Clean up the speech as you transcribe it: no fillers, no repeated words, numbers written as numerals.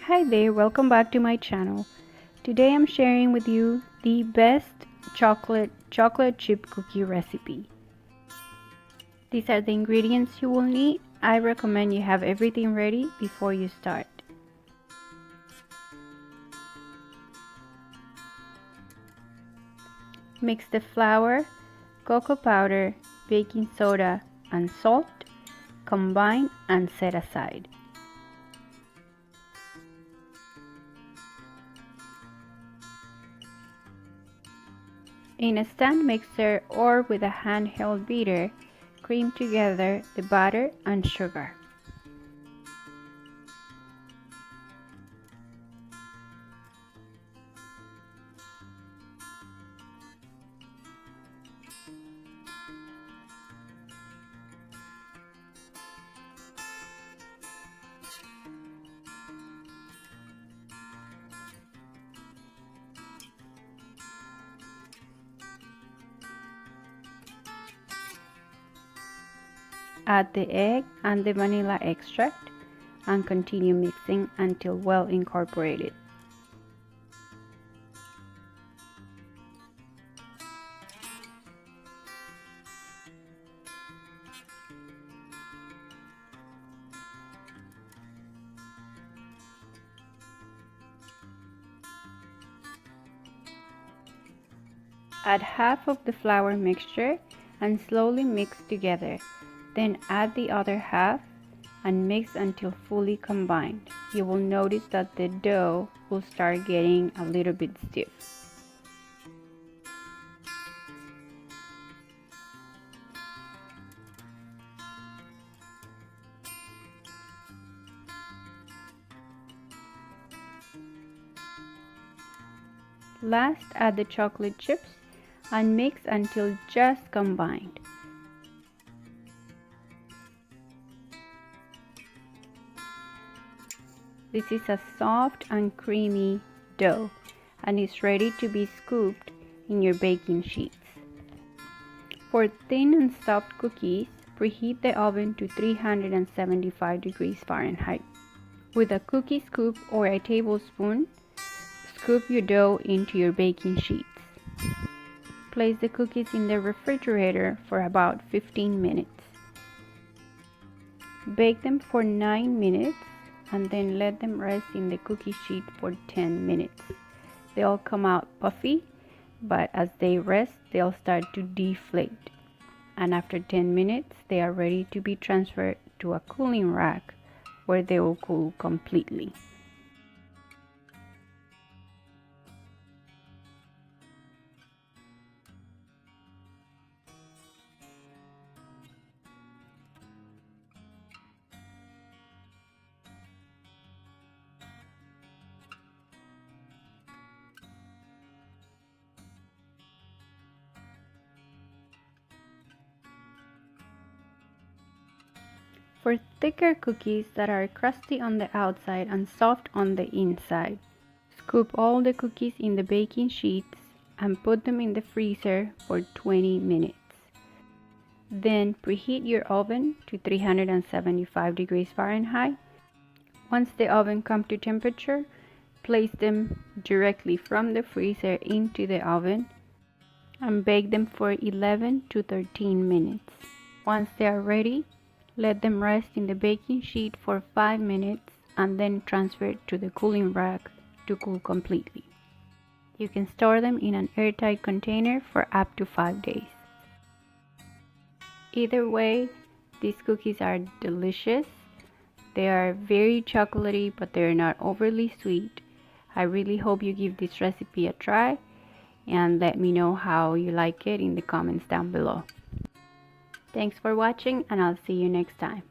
Hi there, welcome back to my channel. Today I'm sharing with you the best chocolate chip cookie recipe. These are the ingredients you will need. I recommend you have everything ready before you start. Mix the flour, cocoa powder, baking soda, and salt. Combine and set aside. In a stand mixer or with a handheld beater, cream together the butter and sugar. Add the egg and the vanilla extract and continue mixing until well incorporated. Add half of the flour mixture and slowly mix together. Then add the other half and mix until fully combined. You will notice that the dough will start getting a little bit stiff. Last, add the chocolate chips and mix until just combined. This is a soft and creamy dough and is ready to be scooped in your baking sheets. For thin and soft cookies, preheat the oven to 375 degrees Fahrenheit. With a cookie scoop or a tablespoon, scoop your dough into your baking sheets. Place the cookies in the refrigerator for about 15 minutes. Bake them for 9 minutes and then let them rest in the cookie sheet for 10 minutes. They'll come out puffy, but as they rest, they'll start to deflate. And after 10 minutes, they are ready to be transferred to a cooling rack where they will cool completely. For thicker cookies that are crusty on the outside and soft on the inside, scoop all the cookies in the baking sheets and put them in the freezer for 20 minutes. Then preheat your oven to 375 degrees Fahrenheit. Once the oven comes to temperature, place them directly from the freezer into the oven and bake them for 11 to 13 minutes. Once they are ready, let them rest in the baking sheet for 5 minutes and then transfer it to the cooling rack to cool completely. You can store them in an airtight container for up to 5 days. Either way, these cookies are delicious. They are very chocolatey, but they're not overly sweet. I really hope you give this recipe a try and let me know how you like it in the comments down below. Thanks for watching and I'll see you next time.